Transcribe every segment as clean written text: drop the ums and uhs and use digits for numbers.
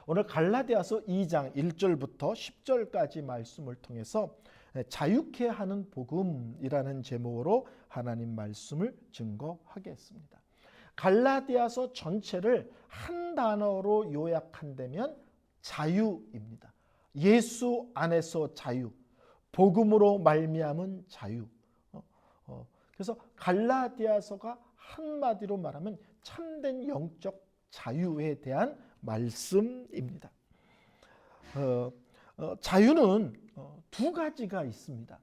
오늘 갈라디아서 2장 1절부터 10절까지 말씀을 통해서 자유케 하는 복음이라는 제목으로 하나님 말씀을 증거하겠습니다. 갈라디아서 전체를 한 단어로 요약한다면 자유입니다. 예수 안에서 자유, 복음으로 말미암은 자유. 그래서 갈라디아서가 한마디로 말하면 참된 영적 자유에 대한 말씀입니다. 자유는 두 가지가 있습니다.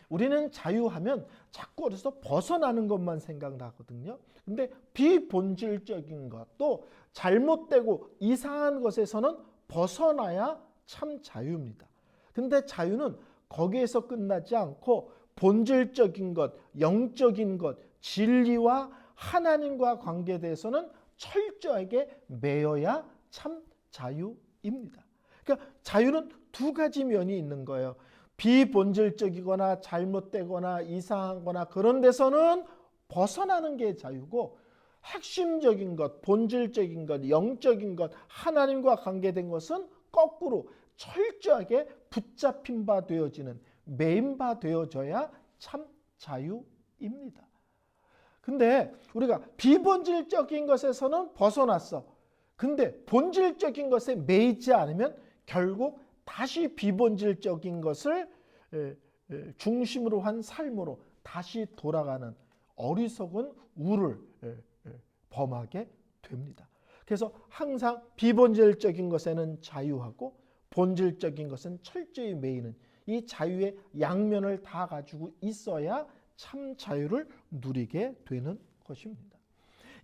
우리는 자유하면 자꾸 어디서 벗어나는 것만 생각나거든요. 근데 비본질적인 것, 또 잘못되고 이상한 것에서는 벗어나야 참 자유입니다. 근데 자유는 거기에서 끝나지 않고 본질적인 것, 영적인 것, 진리와 하나님과 관계에 대해서는 철저하게 매여야 참 자유입니다. 그러니까 자유는 두 가지 면이 있는 거예요. 비본질적이거나 잘못되거나 이상하거나 그런 데서는 벗어나는 게 자유고, 핵심적인 것, 본질적인 것, 영적인 것, 하나님과 관계된 것은 거꾸로 철저하게 붙잡힌 바 되어지는, 매인 바 되어져야 참 자유입니다. 근데 우리가 비본질적인 것에서는 벗어났어. 근데 본질적인 것에 매이지 않으면 결국 다시 비본질적인 것을 중심으로 한 삶으로 다시 돌아가는 어리석은 우를 범하게 됩니다. 그래서 항상 비본질적인 것에는 자유하고 본질적인 것은 철저히 매이는 이 자유의 양면을 다 가지고 있어야 참 자유를 누리게 되는 것입니다.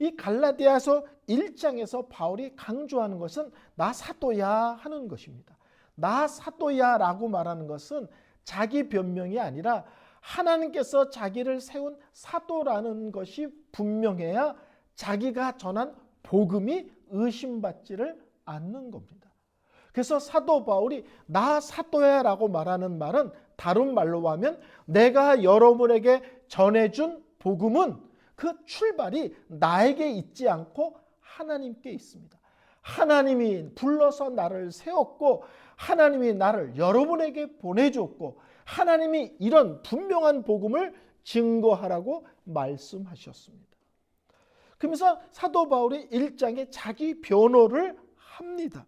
이 갈라디아서 1장에서 바울이 강조하는 것은 나 사도야 하는 것입니다. 나 사도야 라고 말하는 것은 자기 변명이 아니라 하나님께서 자기를 세운 사도라는 것이 분명해야 자기가 전한 복음이 의심받지를 않는 겁니다. 그래서 사도 바울이 나 사도야 라고 말하는 말은 다른 말로 하면 내가 여러분에게 전해준 복음은 그 출발이 나에게 있지 않고 하나님께 있습니다. 하나님이 불러서 나를 세웠고 하나님이 나를 여러분에게 보내줬고 하나님이 이런 분명한 복음을 증거하라고 말씀하셨습니다. 그러면서 사도 바울이 1장에 자기 변호를 합니다.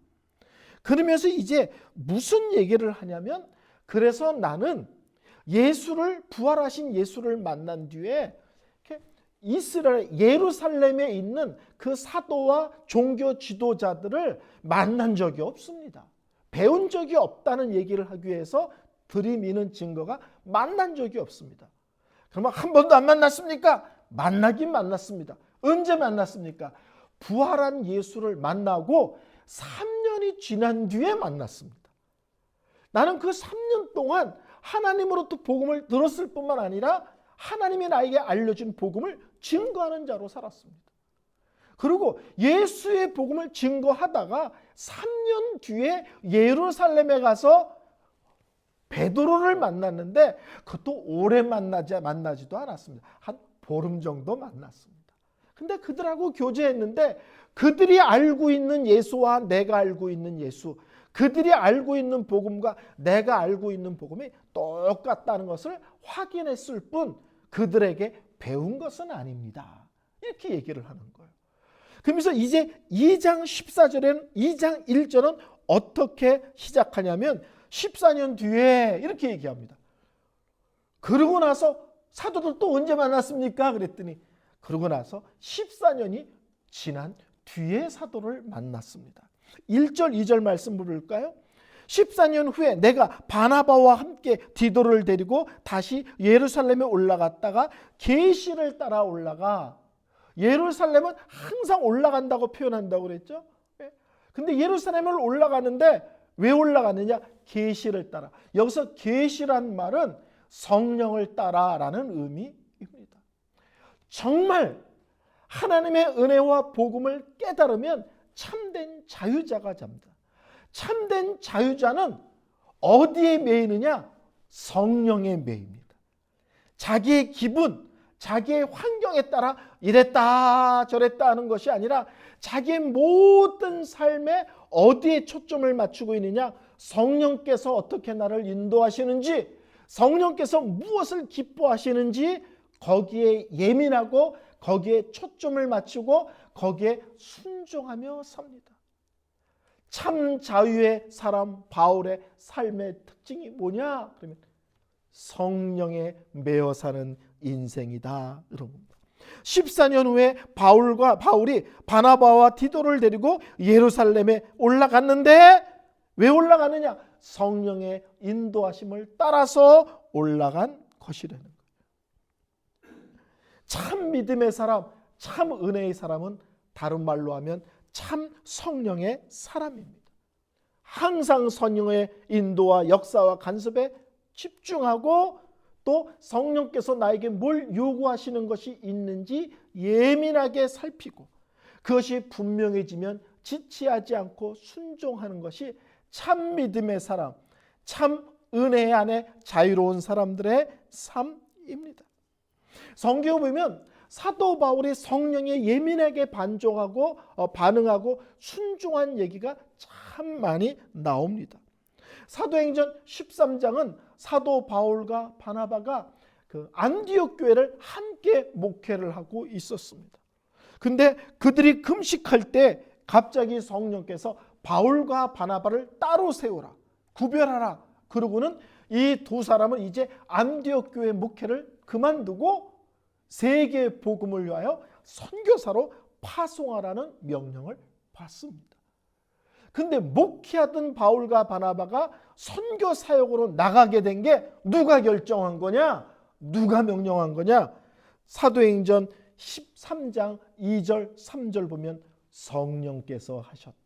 그러면서 이제 무슨 얘기를 하냐면, 그래서 나는 예수를, 부활하신 예수를 만난 뒤에 이스라엘 예루살렘에 있는 그 사도와 종교 지도자들을 만난 적이 없습니다. 배운 적이 없다는 얘기를 하기 위해서 들이미는 증거가 만난 적이 없습니다. 그러면 한 번도 안 만났습니까? 만나긴 만났습니다. 언제 만났습니까? 부활한 예수를 만나고 3년이 지난 뒤에 만났습니다. 나는 그 3년 동안 하나님으로부터 복음을 들었을 뿐만 아니라 하나님이 나에게 알려준 복음을 증거하는 자로 살았습니다. 그리고 예수의 복음을 증거하다가 3년 뒤에 예루살렘에 가서 베드로를 만났는데 그것도 오래 만나지도 않았습니다. 한 보름 정도 만났습니다. 근데 그들하고 교제했는데 그들이 알고 있는 예수와 내가 알고 있는 예수, 그들이 알고 있는 복음과 내가 알고 있는 복음이 똑같다는 것을 확인했을 뿐 그들에게 배운 것은 아닙니다. 이렇게 얘기를 하는 거예요. 그러면서 이제 2장 14절에는 2장 1절은 어떻게 시작하냐면 14년 뒤에 이렇게 얘기합니다. 그러고 나서 사도들 또 언제 만났습니까? 그랬더니 그러고 나서 14년이 지난 뒤에 사도를 만났습니다. 1절 2절 말씀 볼까요? 14년 후에 내가 바나바와 함께 디도를 데리고 다시 예루살렘에 올라갔다가 계시를 따라 올라가. 예루살렘은 항상 올라간다고 표현한다고 그랬죠. 근데 예루살렘을 올라가는데 왜 올라가느냐? 계시를 따라. 여기서 계시란 말은 성령을 따라라는 의미입니다. 정말 하나님의 은혜와 복음을 깨달으면 참된 자유자가 됩니다. 참된 자유자는 어디에 매이느냐? 성령에 매입니다. 자기의 기분, 자기의 환경에 따라 이랬다 저랬다 하는 것이 아니라 자기의 모든 삶의 어디에 초점을 맞추고 있느냐? 성령께서 어떻게 나를 인도하시는지, 성령께서 무엇을 기뻐하시는지 거기에 예민하고 거기에 초점을 맞추고 거기에 순종하며 삽니다. 참 자유의 사람 바울의 삶의 특징이 뭐냐? 그러면 성령에 매여 사는 인생이다. 여러분. 14년 후에 바울이 바나바와 디도를 데리고 예루살렘에 올라갔는데 왜 올라가느냐? 성령의 인도하심을 따라서 올라간 것이라는 거예요. 참 믿음의 사람, 참 은혜의 사람은 다른 말로 하면 참 성령의 사람입니다. 항상 성령의 인도와 역사와 간섭에 집중하고 또 성령께서 나에게 뭘 요구하시는 것이 있는지 예민하게 살피고 그것이 분명해지면 지체하지 않고 순종하는 것이 참 믿음의 사람, 참 은혜 안에 자유로운 사람들의 삶입니다. 성경에 보면 사도 바울이 성령에 예민하게 반응하고 순종한 얘기가 참 많이 나옵니다. 사도행전 13장은 사도 바울과 바나바가 그 안디옥 교회를 함께 목회를 하고 있었습니다. 근데 그들이 금식할 때 갑자기 성령께서 바울과 바나바를 따로 세우라, 구별하라. 그러고는 이 두 사람은 이제 안디옥 교회 목회를 그만두고 세계 복음을 위하여 선교사로 파송하라는 명령을 받습니다. 근데 목회하던 바울과 바나바가 선교 사역으로 나가게 된 게 누가 결정한 거냐? 누가 명령한 거냐? 사도행전 13장 2절 3절 보면 성령께서 하셨다.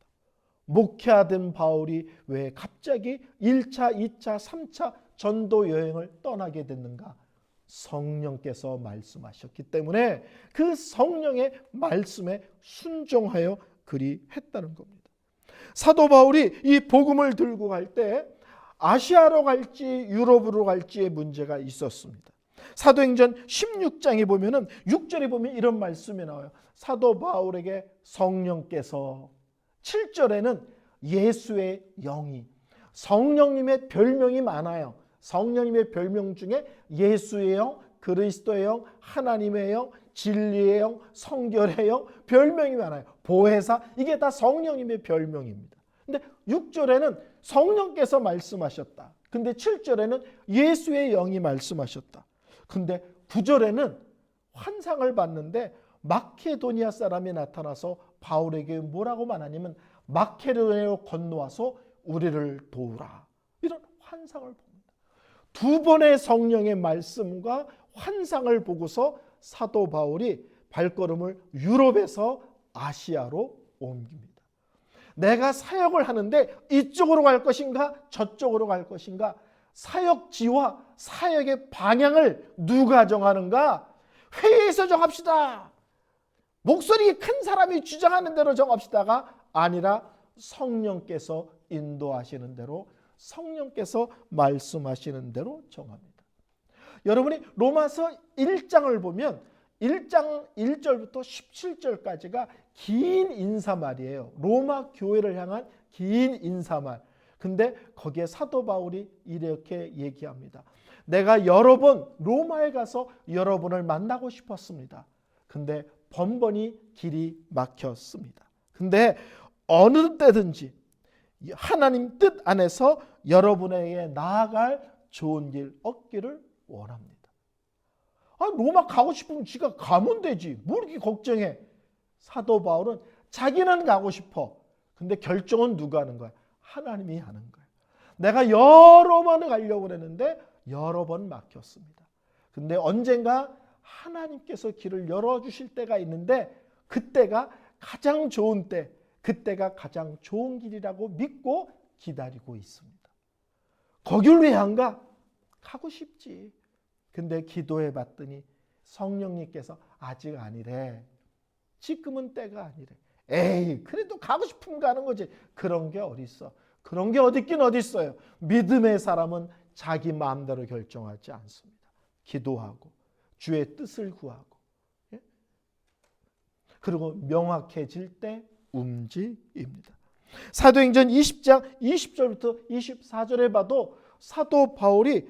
목회하던 바울이 왜 갑자기 1차, 2차, 3차 전도 여행을 떠나게 됐는가? 성령께서 말씀하셨기 때문에 그 성령의 말씀에 순종하여 그리 했다는 겁니다. 사도 바울이 이 복음을 들고 갈 때 아시아로 갈지 유럽으로 갈지의 문제가 있었습니다. 사도행전 16장에 보면은 6절에 보면 이런 말씀이 나와요. 사도 바울에게 성령께서, 7절에는 예수의 영이, 성령님의 별명이 많아요. 성령님의 별명 중에 예수의 영, 그리스도의 영, 하나님의 영, 진리의 영, 성결의 영, 별명이 많아요. 보혜사, 이게 다 성령님의 별명입니다. 근데 6절에는 성령께서 말씀하셨다. 근데 7절에는 예수의 영이 말씀하셨다. 근데 9절에는 환상을 봤는데 마케도니아 사람이 나타나서 바울에게 뭐라고 말하냐면 마케도니아로 건너와서 우리를 도우라. 이런 환상을 봅니다. 두 번의 성령의 말씀과 환상을 보고서 사도 바울이 발걸음을 유럽에서 아시아로 옮깁니다. 내가 사역을 하는데 이쪽으로 갈 것인가 저쪽으로 갈 것인가, 사역지와 사역의 방향을 누가 정하는가? 회의에서 정합시다. 목소리 큰 사람이 주장하는 대로 정합시다가 아니라 성령께서 인도하시는 대로, 성령께서 말씀하시는 대로 정합니다. 여러분이 로마서 1장을 보면 1장 1절부터 17절까지가 긴 인사말이에요. 로마 교회를 향한 긴 인사말. 근데 거기에 사도 바울이 이렇게 얘기합니다. 내가 여러 번 로마에 가서 여러분을 만나고 싶었습니다. 근데 번번이 길이 막혔습니다. 근데 어느 때든지 하나님 뜻 안에서 여러분에게 나아갈 좋은 길 얻기를 원합니다. 로마 가고 싶으면 지가 가면 되지. 뭘 이렇게 걱정해? 사도 바울은 자기는 가고 싶어. 근데 결정은 누가 하는 거야? 하나님이 하는 거야. 내가 여러 번 가려고 그랬는데 여러 번 막혔습니다. 근데 언젠가 하나님께서 길을 열어주실 때가 있는데 그때가 가장 좋은 때, 그때가 가장 좋은 길이라고 믿고 기다리고 있습니다. 거길 왜 안 가? 가고 싶지. 근데 기도해 봤더니 성령님께서 아직 아니래. 지금은 때가 아니래. 에이, 그래도 가고 싶으면 가는 거지. 그런 게 어딨어. 그런 게 어딨긴 어딨어요. 믿음의 사람은 자기 마음대로 결정하지 않습니다. 기도하고 주의 뜻을 구하고, 그리고 명확해질 때 움직입니다. 사도행전 20장 20절부터 24절에 봐도 사도 바울이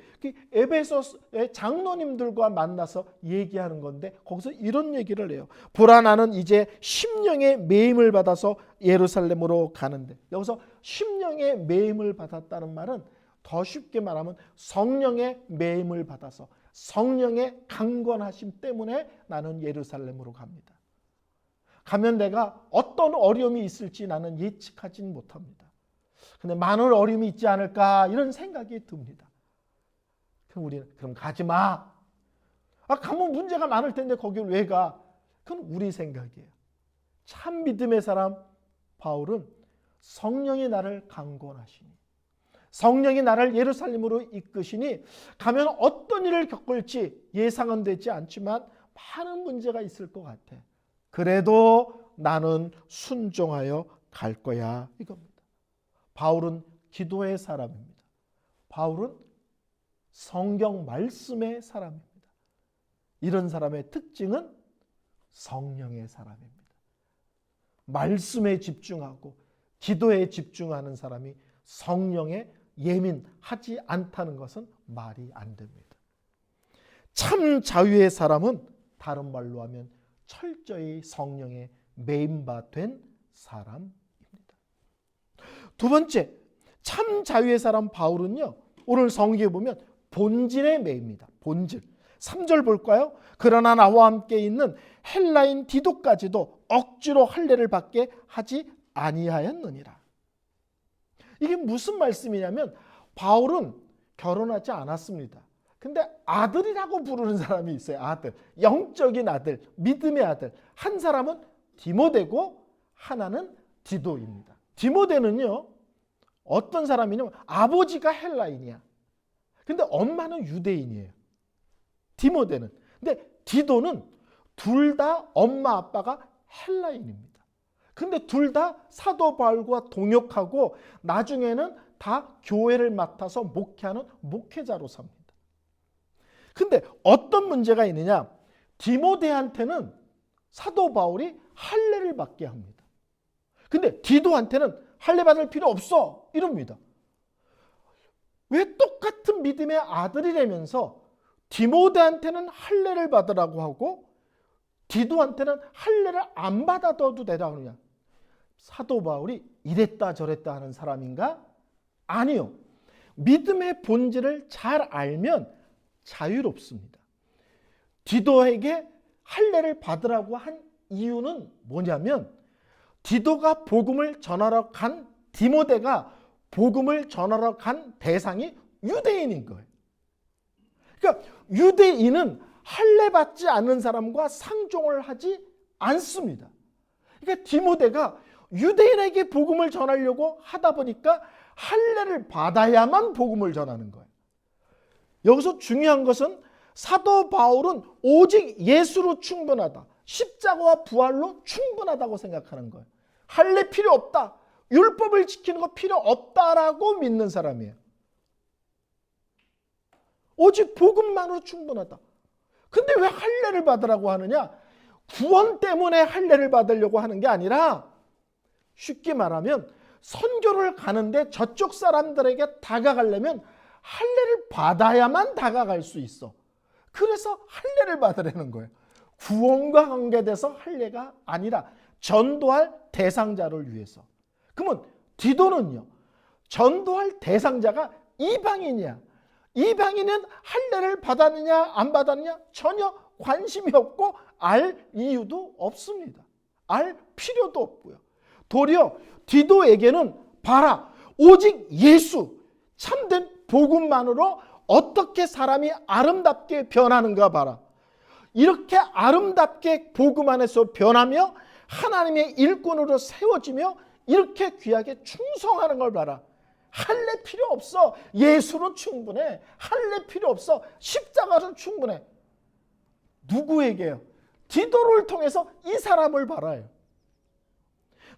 에베소의 장로님들과 만나서 얘기하는 건데 거기서 이런 얘기를 해요. 보라, 나는 이제 심령의 매임을 받아서 예루살렘으로 가는데, 여기서 심령의 매임을 받았다는 말은 더 쉽게 말하면 성령의 매임을 받아서 성령의 강권하심 때문에 나는 예루살렘으로 갑니다. 가면 내가 어떤 어려움이 있을지 나는 예측하지는 못합니다. 근데 많은 어려움이 있지 않을까 이런 생각이 듭니다. 그럼 우리는 그럼 가지 마. 가면 문제가 많을 텐데 거길 왜 가? 그건 우리 생각이에요. 참 믿음의 사람 바울은 성령이 나를 강권하시니, 성령이 나를 예루살렘으로 이끄시니 가면 어떤 일을 겪을지 예상은 되지 않지만 많은 문제가 있을 것 같아. 그래도 나는 순종하여 갈 거야 이겁니다. 바울은 기도의 사람입니다. 바울은 성경 말씀의 사람입니다. 이런 사람의 특징은 성령의 사람입니다. 말씀에 집중하고 기도에 집중하는 사람이 성령에 예민하지 않다는 것은 말이 안 됩니다. 참 자유의 사람은 다른 말로 하면 철저히 성령에 매임받은 사람입니다. 두 번째, 참 자유의 사람 바울은요, 오늘 성경에 보면 본질의 매입니다. 본질. 3절 볼까요? 그러나 나와 함께 있는 헬라인 디도까지도 억지로 할례를 받게 하지 아니하였느니라. 이게 무슨 말씀이냐면 바울은 결혼하지 않았습니다. 근데 아들이라고 부르는 사람이 있어요. 아들. 영적인 아들, 믿음의 아들. 한 사람은 디모데고 하나는 디도입니다. 디모데는요, 어떤 사람이냐면 아버지가 헬라인이야. 근데 엄마는 유대인이에요. 디모데는. 근데 디도는 둘 다 엄마 아빠가 헬라인입니다. 근데 둘 다 사도 바울과 동역하고 나중에는 다 교회를 맡아서 목회하는 목회자로 삽니다. 근데 어떤 문제가 있느냐? 디모데한테는 사도 바울이 할례를 받게 합니다. 근데 디도한테는 할례 받을 필요 없어 이럽니다. 왜 똑같은 믿음의 아들이라면서 디모데한테는 할례를 받으라고 하고 디도한테는 할례를 안 받아도 되라고 하느냐? 사도 바울이 이랬다 저랬다 하는 사람인가? 아니요. 믿음의 본질을 잘 알면 자유롭습니다. 디도에게 할례를 받으라고 한 이유는 뭐냐면 디도가 복음을 전하러 간 디모데가 복음을 전하러 간 대상이 유대인인 거예요. 그러니까 유대인은 할례 받지 않는 사람과 상종을 하지 않습니다. 그러니까 디모데가 유대인에게 복음을 전하려고 하다 보니까 할례를 받아야만 복음을 전하는 거예요. 여기서 중요한 것은 사도 바울은 오직 예수로 충분하다. 십자가와 부활로 충분하다고 생각하는 거예요. 할례 필요 없다. 율법을 지키는 거 필요 없다라고 믿는 사람이에요. 오직 복음만으로 충분하다. 근데 왜 할례를 받으라고 하느냐? 구원 때문에 할례를 받으려고 하는 게 아니라 쉽게 말하면 선교를 가는데 저쪽 사람들에게 다가가려면 할례를 받아야만 다가갈 수 있어. 그래서 할례를 받으라는 거예요. 구원과 관계돼서 할례가 아니라 전도할 대상자를 위해서. 그러면 디도는요, 전도할 대상자가 이방인이야. 이방인은 할례를 받았느냐 안 받았느냐 전혀 관심이 없고 알 이유도 없습니다. 알 필요도 없고요. 도리어 디도에게는 봐라, 오직 예수 참된 복음만으로 어떻게 사람이 아름답게 변하는가 봐라. 이렇게 아름답게 복음 안에서 변하며 하나님의 일꾼으로 세워지며 이렇게 귀하게 충성하는 걸 봐라. 할례 필요 없어. 예수로 충분해. 할례 필요 없어. 십자가로 충분해. 누구에게요? 디도를 통해서 이 사람을 바라요.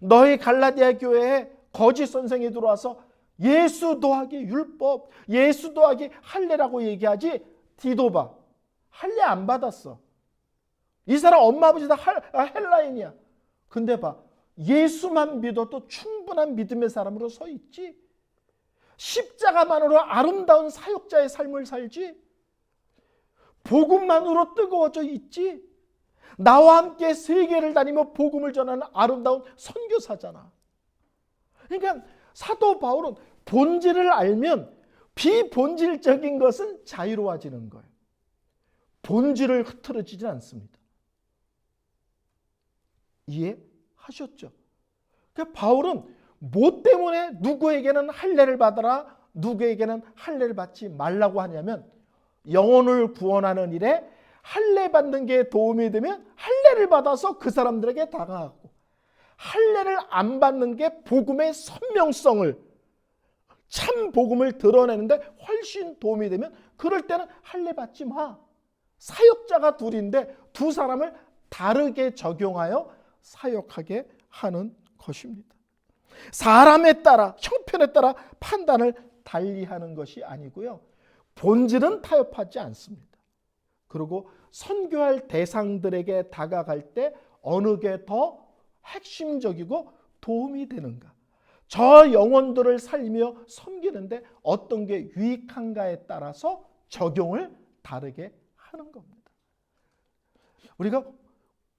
너희 갈라디아 교회에 거짓 선생이 들어와서 예수 더하기 율법, 예수 더하기 할례라고 얘기하지. 디도 봐. 할례 안 받았어. 이 사람 엄마 아버지 다 헬라인이야. 근데 봐. 예수만 믿어도 충분한 믿음의 사람으로 서 있지. 십자가만으로 아름다운 사역자의 삶을 살지. 복음만으로 뜨거워져 있지. 나와 함께 세계를 다니며 복음을 전하는 아름다운 선교사잖아. 그러니까 사도 바울은 본질을 알면 비본질적인 것은 자유로워지는 거예요. 본질을 흐트러지지 않습니다. 이해하셨죠? 그러니까 바울은 뭐 때문에 누구에게는 할례를 받아라, 누구에게는 할례를 받지 말라고 하냐면 영혼을 구원하는 일에 할례 받는 게 도움이 되면 할례를 받아서 그 사람들에게 다가가고, 할례를 안 받는 게 복음의 선명성을, 참 복음을 드러내는데 훨씬 도움이 되면 그럴 때는 할례 받지 마. 사역자가 둘인데 두 사람을 다르게 적용하여 사역하게 하는 것입니다. 사람에 따라, 형편에 따라 판단을 달리하는 것이 아니고요. 본질은 타협하지 않습니다. 그리고 선교할 대상들에게 다가갈 때 어느 게 더 핵심적이고 도움이 되는가, 저 영혼들을 살리며 섬기는데 어떤 게 유익한가에 따라서 적용을 다르게 하는 겁니다. 우리가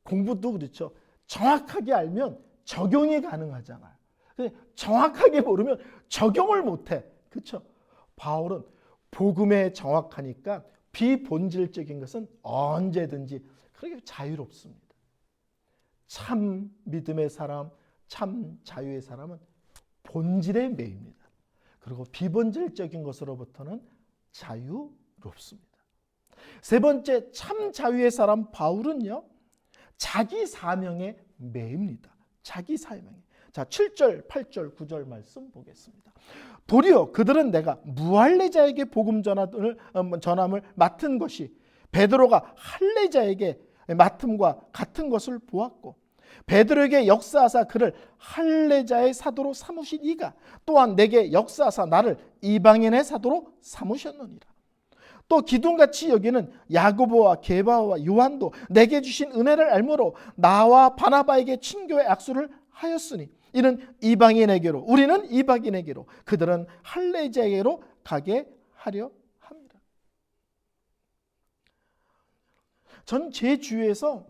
공부도 그렇죠. 정확하게 알면 적용이 가능하잖아요. 정확하게 모르면 적용을 못해. 그렇죠? 바울은 복음에 정확하니까 비본질적인 것은 언제든지 그렇게 자유롭습니다. 참 믿음의 사람, 참 자유의 사람은 본질에 매입니다. 그리고 비본질적인 것으로부터는 자유롭습니다. 세 번째, 참 자유의 사람 바울은요, 자기 사명에 매입니다. 자기 사명에. 자, 7절, 8절, 9절 말씀 보겠습니다. 도리어 그들은 내가 무할례자에게 복음 전함을 맡은 것이 베드로가 할례자에게 맡음과 같은 것을 보았고, 베드로에게 역사하사 그를 할례자의 사도로 삼으신 이가 또한 내게 역사하사 나를 이방인의 사도로 삼으셨느니라. 또 기둥같이 여기는 야고보와 게바와 요한도 내게 주신 은혜를 알므로 나와 바나바에게 친교의 악수를 하였으니 이는 이방인에게로, 우리는 이방인에게로, 그들은 할례자에게로 가게 하려 합니다. 전 제 주위에서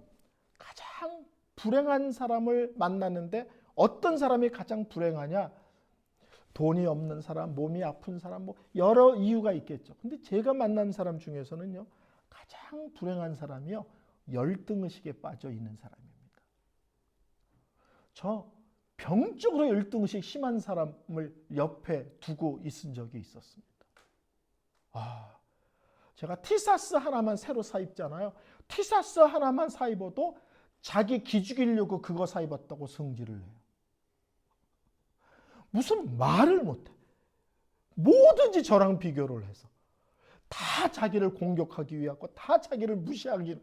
가장 불행한 사람을 만났는데, 어떤 사람이 가장 불행하냐? 돈이 없는 사람, 몸이 아픈 사람, 뭐 여러 이유가 있겠죠. 근데 제가 만난 사람 중에서는요, 가장 불행한 사람이요, 열등의식에 빠져 있는 사람입니다. 저 병적으로 열등의식 심한 사람을 옆에 두고 있은 적이 있었습니다. 제가 티사스 하나만 새로 사 입잖아요. 티사스 하나만 사 입어도 자기 기죽이려고 그거 사 입었다고 성질을 내요. 무슨 말을 못해. 뭐든지 저랑 비교를 해서 다 자기를 공격하기 위하고 다 자기를 무시하기 위해.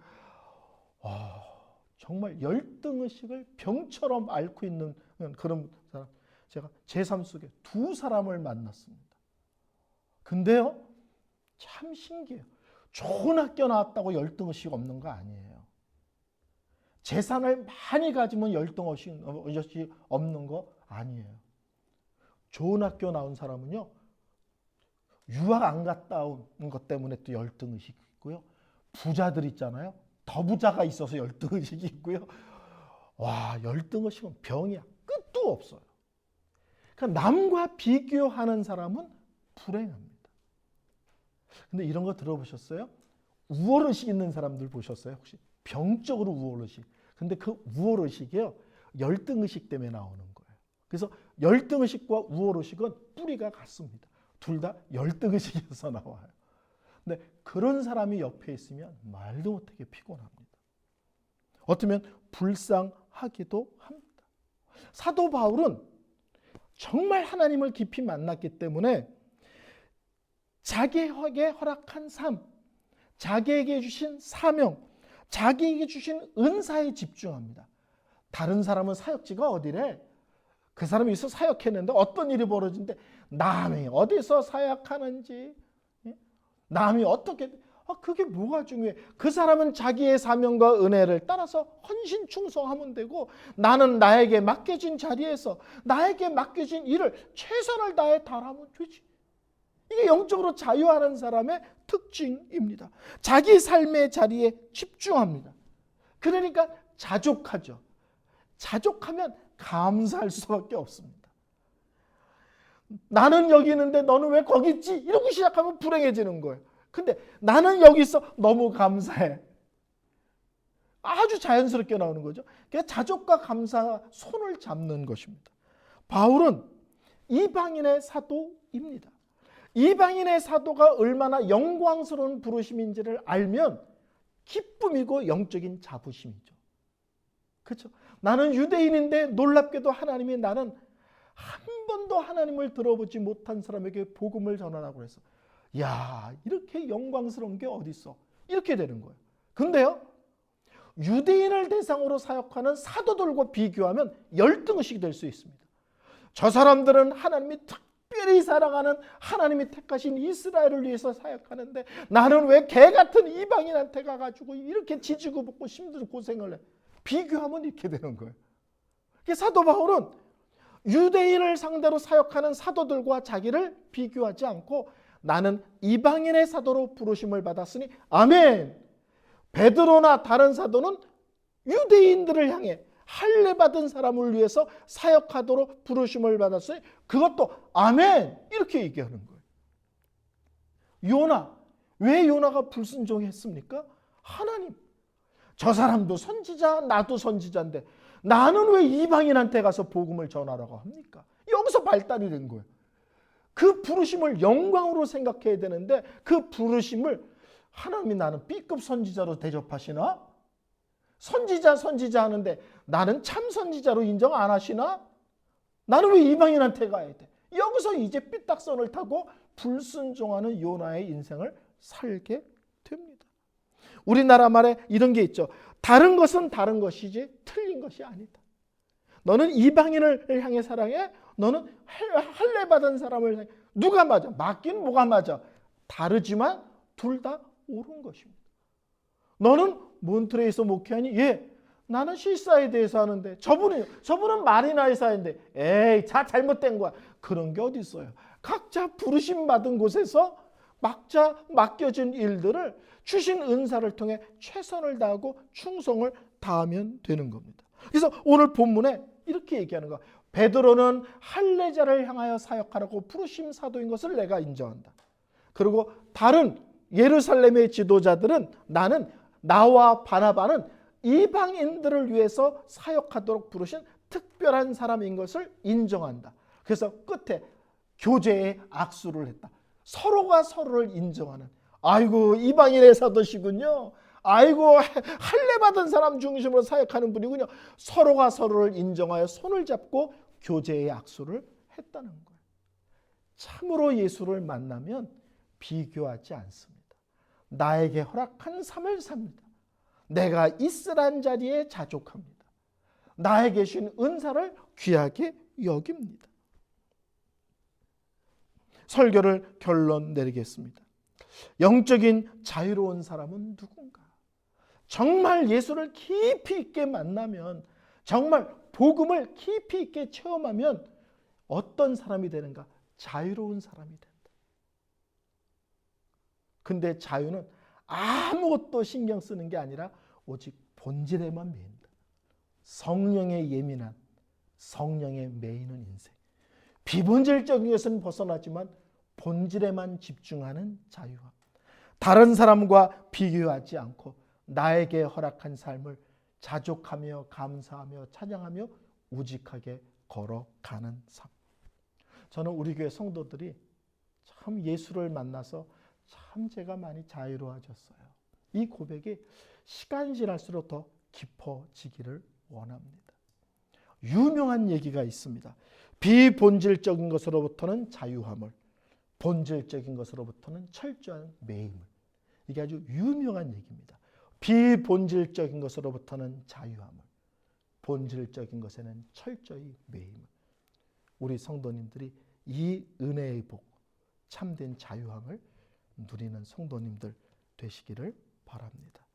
정말 열등의식을 병처럼 앓고 있는 그런 사람, 제가 제 삶 속에 두 사람을 만났습니다. 근데요, 참 신기해요. 좋은 학교 나왔다고 열등의식 없는 거 아니에요. 재산을 많이 가지면 열등의식 없는 거 아니에요. 좋은 학교 나온 사람은요, 유학 안 갔다 온 것 때문에 또 열등의식이 있고요. 부자들 있잖아요. 더 부자가 있어서 열등의식이 있고요. 열등의식은 병이야. 끝도 없어요. 그러니까 남과 비교하는 사람은 불행합니다. 근데 이런 거 들어보셨어요? 우월의식 있는 사람들 보셨어요? 혹시? 병적으로 우월의식. 근데 그 우월의식이요, 열등의식 때문에 나오는 거예요. 그래서 열등의식과 우월의식은 뿌리가 같습니다. 둘 다 열등의식에서 나와요. 근데 그런 사람이 옆에 있으면 말도 못하게 피곤합니다. 어쩌면 불쌍하기도 합니다. 사도 바울은 정말 하나님을 깊이 만났기 때문에 자기에게 허락한 삶, 자기에게 주신 사명, 자기에게 주신 은사에 집중합니다. 다른 사람은 사역지가 어디래? 그 사람이 있어 사역했는데 어떤 일이 벌어진데 남이 어디서 사역하는지, 남이 어떻게, 그게 뭐가 중요해? 그 사람은 자기의 사명과 은혜를 따라서 헌신 충성하면 되고, 나는 나에게 맡겨진 자리에서 나에게 맡겨진 일을 최선을 다해 달하면 되지. 이게 영적으로 자유하는 사람의 특징입니다. 자기 삶의 자리에 집중합니다. 그러니까 자족하죠. 자족하면 감사할 수밖에 없습니다. 나는 여기 있는데 너는 왜 거기 있지? 이러고 시작하면 불행해지는 거예요. 근데 나는 여기 있어. 너무 감사해. 아주 자연스럽게 나오는 거죠. 그러니까 자족과 감사가 손을 잡는 것입니다. 바울은 이방인의 사도입니다. 이방인의 사도가 얼마나 영광스러운 부르심인지를 알면 기쁨이고 영적인 자부심이죠. 그렇죠? 나는 유대인인데 놀랍게도 하나님이 나는 한 번도 하나님을 들어보지 못한 사람에게 복음을 전하라고 해서, 야, 이렇게 영광스러운 게 어디 있어? 이렇게 되는 거예요. 근데요, 유대인을 대상으로 사역하는 사도들과 비교하면 열등의식이 될 수 있습니다. 저 사람들은 하나님이 특별히 사랑하는 하나님이 택하신 이스라엘을 위해서 사역하는데 나는 왜 개 같은 이방인한테 가가지고 이렇게 지지고 볶고 힘들고 고생을 해? 비교하면 이렇게 되는 거예요. 사도 바울은 유대인을 상대로 사역하는 사도들과 자기를 비교하지 않고 나는 이방인의 사도로 부르심을 받았으니 아멘. 베드로나 다른 사도는 유대인들을 향해 할례받은 사람을 위해서 사역하도록 부르심을 받았으니 그것도 아멘. 이렇게 얘기하는 거예요. 요나, 왜 요나가 불순종했습니까? 하나님, 저 사람도 선지자, 나도 선지자인데 나는 왜 이방인한테 가서 복음을 전하라고 합니까? 여기서 발단이 된 거예요. 그 부르심을 영광으로 생각해야 되는데 그 부르심을 하나님이 나는 B급 선지자로 대접하시나? 선지자 하는데 나는 참 선지자로 인정 안 하시나? 나는 왜 이방인한테 가야 돼? 여기서 이제 삐딱선을 타고 불순종하는 요나의 인생을 살게 됩니다. 우리나라 말에 이런 게 있죠. 다른 것은 다른 것이지 틀린 것이 아니다. 너는 이방인을 향해 사랑해? 너는 할례받은 사람을 향해. 누가 맞아? 맞긴 뭐가 맞아? 다르지만 둘 다 옳은 것입니다. 너는 몬트레이에서 목회하니? 예, 나는 실사에 대해서 하는데 저분은 마리나에서 하는데 에이, 잘못된 거야. 그런 게 어디 있어요? 각자 부르심 받은 곳에서 맡겨진 일들을 주신 은사를 통해 최선을 다하고 충성을 다하면 되는 겁니다. 그래서 오늘 본문에 이렇게 얘기하는 거야. 베드로는 할례자를 향하여 사역하라고 부르심 사도인 것을 내가 인정한다. 그리고 다른 예루살렘의 지도자들은 나와 바나바는 이방인들을 위해서 사역하도록 부르신 특별한 사람인 것을 인정한다. 그래서 끝에 교제의 악수를 했다. 서로가 서로를 인정하는. 아이고, 이방인의 사도시군요. 아이고, 할례받은 사람 중심으로 사역하는 분이군요. 서로가 서로를 인정하여 손을 잡고 교제의 악수를 했다는 거예요. 참으로 예수를 만나면 비교하지 않습니다. 나에게 허락한 삶을 삽니다. 내가 있으란 자리에 자족합니다. 나에게 주신 은사를 귀하게 여깁니다. 설교를 결론 내리겠습니다. 영적인 자유로운 사람은 누군가? 정말 예수를 깊이 있게 만나면, 정말 복음을 깊이 있게 체험하면 어떤 사람이 되는가? 자유로운 사람이 된다. 근데 자유는 아무것도 신경 쓰는 게 아니라 오직 본질에만 매인다. 성령에 예민한, 성령에 매이는 인생. 비본질적인 것은 벗어나지만 본질에만 집중하는 자유함. 다른 사람과 비교하지 않고 나에게 허락한 삶을 자족하며 감사하며 찬양하며 우직하게 걸어가는 삶. 저는 우리 교회 성도들이 참 예수를 만나서 참 제가 많이 자유로워졌어요. 이 고백이 시간이 지날수록 더 깊어지기를 원합니다. 유명한 얘기가 있습니다. 비본질적인 것으로부터는 자유함을, 본질적인 것으로부터는 철저한 매임을. 이게 아주 유명한 얘기입니다. 비본질적인 것으로부터는 자유함을, 본질적인 것에는 철저히 매임을. 우리 성도님들이 이 은혜의 복, 참된 자유함을 누리는 성도님들 되시기를 바랍니다.